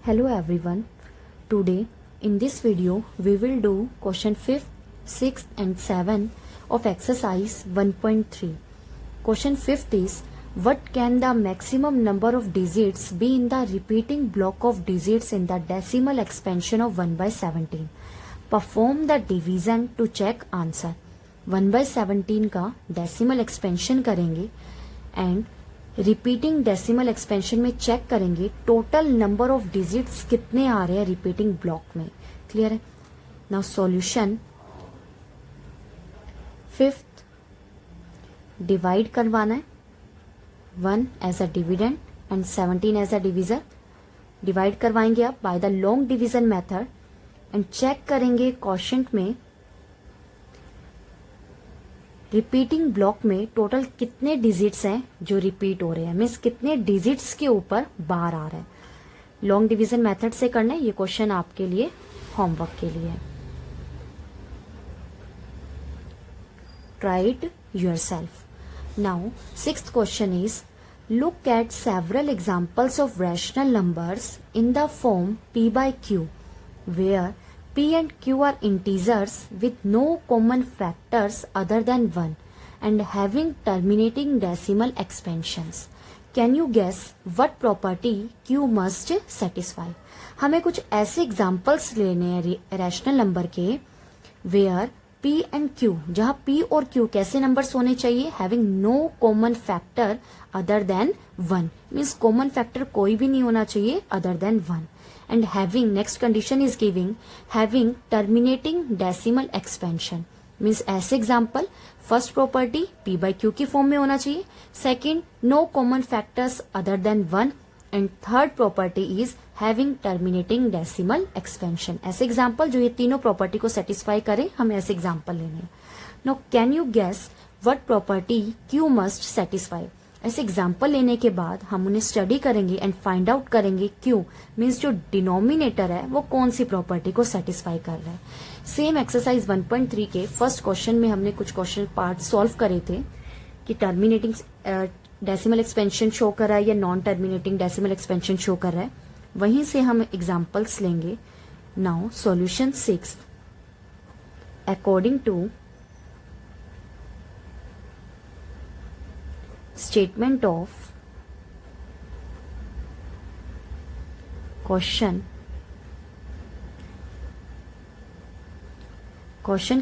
Hello everyone. Today in this video we will do question 5th, 6th and 7th of exercise 1.3. Question 5th is what can the maximum number of digits be in the repeating block of digits in the decimal expansion of 1 by 17? Perform the division to check answer. 1 by 17 का decimal expansion करेंगे and repeating decimal expansion में check करेंगे total number of digits कितने आ रहे हैं repeating block में. Clear है. Now solution. फिफ्थ डिवाइड करवाना है 1 as a dividend and 17 as a divisor. Divide करवाएंगे आप by the long division method and check करेंगे क्वोशंट में रिपीटिंग ब्लॉक में टोटल कितने डिजिट्स हैं जो रिपीट हो रहे हैं, मीन्स कितने डिजिट्स के ऊपर बार आ रहा है. लॉन्ग डिवीजन मेथड से करना है. ये क्वेश्चन आपके लिए होमवर्क के लिए है. Try it yourself. Now sixth question is look at several examples of rational numbers in the form p by q where p and q are integers with no common factors other than 1 and having terminating decimal expansions. Can you guess what property q must satisfy? हमें कुछ ऐसे examples लेने हैं rational number के where p and q, जहां p और q कैसे numbers होने चाहिए, having no common factor other than 1, means common factor कोई भी नहीं होना चाहिए other than 1. And having, next condition is giving, having terminating decimal expansion, means ऐसे example first property p by q की फॉर्म में होना चाहिए, second no common factors other than 1 and third property is having terminating decimal expansion. ऐसे example जो ये तीनों property को satisfy करें, हमें ऐसे example लेने हैं. Now can you guess what property q must satisfy? ऐसे एग्जाम्पल लेने के बाद हम उन्हें स्टडी करेंगे एंड फाइंड आउट करेंगे क्यों, मीन्स जो डिनोमिनेटर है वो कौन सी प्रॉपर्टी को सेटिस्फाई कर रहा है. सेम एक्सरसाइज 1.3 के फर्स्ट क्वेश्चन में हमने कुछ क्वेश्चन पार्ट सॉल्व करे थे कि टर्मिनेटिंग डेसिमल एक्सपेंशन शो कर रहा है या non terminating decimal expansion show कर रहा है. वहीं से हम एग्जाम्पल्स लेंगे. Now solution 6. According to statement of question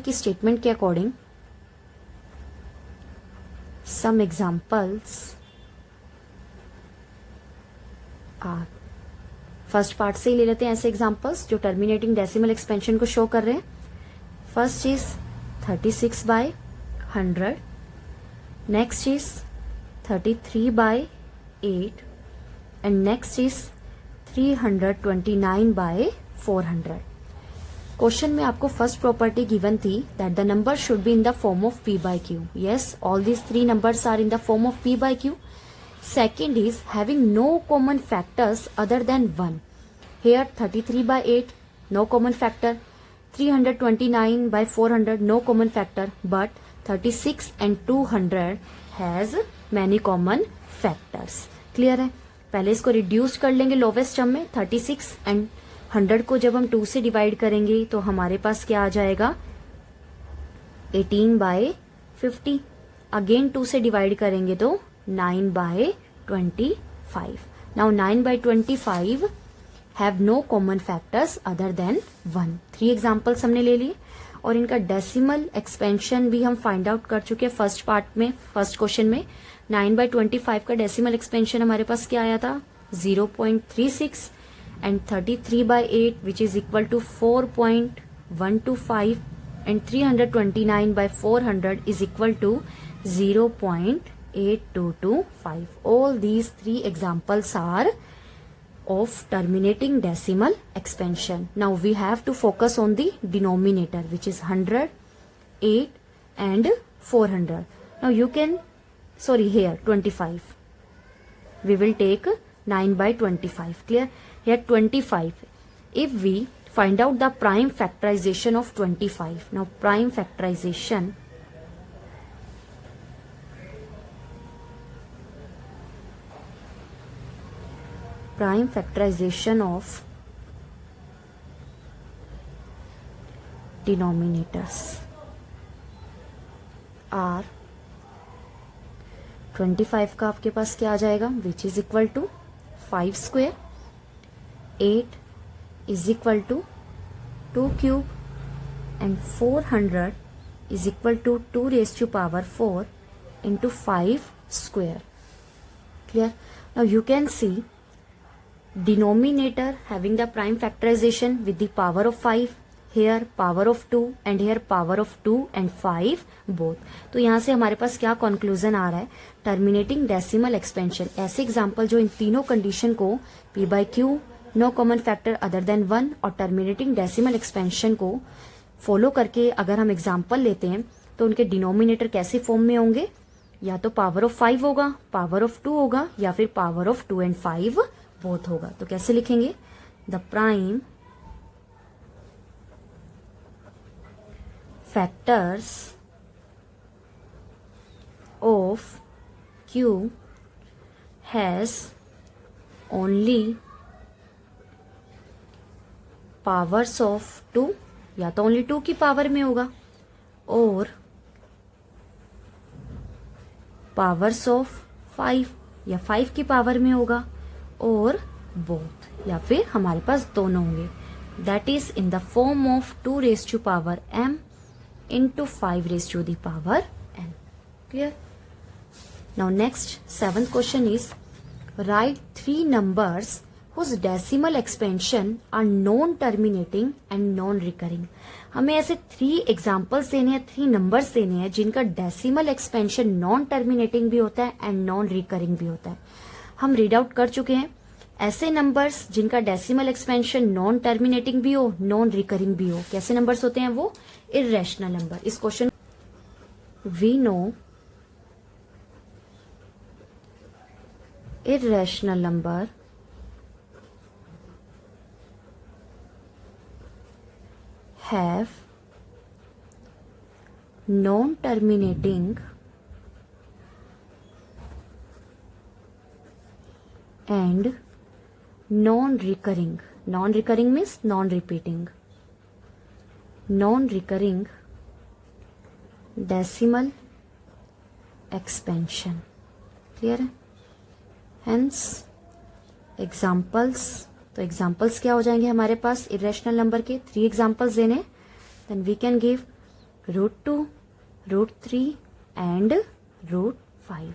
की स्टेटमेंट के according some examples are. First part से ही ले लेते हैं ऐसे एग्जाम्पल्स जो टर्मिनेटिंग डेसिमल एक्सपेंशन को शो कर रहे हैं. First is 36 by 100, next is 33 by 8 and next is 329 by 400. Question में आपको फर्स्ट प्रॉपर्टी गिवन थी that the number should be in the form of p by q. Yes, all these three numbers are in the form of p by q. Second is having no common factors other than 1. Here 33 by 8 no common factor, 329 by 400 no common factor, but 36 and 200 has many common factors. Clear है. पहले इसको reduce कर लेंगे lowest term में. 36 and 100 को जब हम 2 से डिवाइड करेंगे तो हमारे पास क्या आ जाएगा 18 by 50. अगेन 2 से डिवाइड करेंगे तो 9 by 25. Now 9 by 25 have no common factors other than 1. 3 examples हमने ले लिए और इनका डेसिमल एक्सपेंशन भी हम फाइंड आउट कर चुके हैं फर्स्ट पार्ट में. फर्स्ट क्वेश्चन में 9 by 25 का डेसिमल एक्सपेंशन हमारे पास क्या आया था 0.36 and 33 by 8 which is equal to 4.125 and 329 by 400 is equal to 0.8225. All these 3 examples are of terminating decimal expansion. Now we have to focus on the denominator which is 100, 8 and 400. Now you can, sorry, here 25. We will take 9 by 25. Clear? Here 25. If we find out the prime factorization of 25. Now prime factorization prime factorization of denominators are 25 का आपके पास क्या आ जाएगा, which is equal to 5 square, 8 is equal to 2 cube and 400 is equal to 2 raised to power 4 into 5 square. Clear? Now you can see denominator having the prime factorization with the power of 5, here power of 2 and here power of 2 and 5 both. तो यहाँ से हमारे पास क्या conclusion आ रहा है, terminating decimal expansion, ऐसे example जो इन तीनों कंडीशन को p by q, no common factor other than 1 और टर्मिनेटिंग डेसिमल एक्सपेंशन को फॉलो करके अगर हम एग्जाम्पल लेते हैं तो उनके डिनोमिनेटर कैसे फॉर्म में होंगे, या तो पावर ऑफ 5 होगा, पावर ऑफ 2 होगा, या फिर पावर ऑफ 2 एंड 5 बोथ होगा. तो कैसे लिखेंगे, the prime factors of Q has only powers of 2, या तो ओनली 2 की पावर में होगा, और पावर्स ऑफ 5 या 5 की पावर में होगा, और बोथ, या फिर हमारे पास दोनों होंगे. That is in the form of 2 raised to power m into 5 raised to the power n. Clear? Now next 7th question is write 3 numbers whose decimal expansion are non-terminating and non-recurring. हमें ऐसे 3 examples देने हैं, 3 numbers देने हैं जिनका decimal expansion non terminating भी होता है एंड नॉन रिकरिंग भी होता है. हम रीड आउट कर चुके हैं ऐसे नंबर्स जिनका डेसिमल एक्सपेंशन नॉन टर्मिनेटिंग भी हो, नॉन रिकरिंग भी हो. कैसे नंबर्स होते हैं वो, इर्रेशनल नंबर. इस question we know irrational number have non-terminating and non-recurring. Non-recurring means non-repeating. Non-recurring decimal expansion. Clear है? Hence examples, तो एग्जाम्पल्स क्या हो जाएंगे हमारे पास इरेशनल नंबर के, 3 एग्जाम्पल्स देने, then we can give √2, √3 and √5.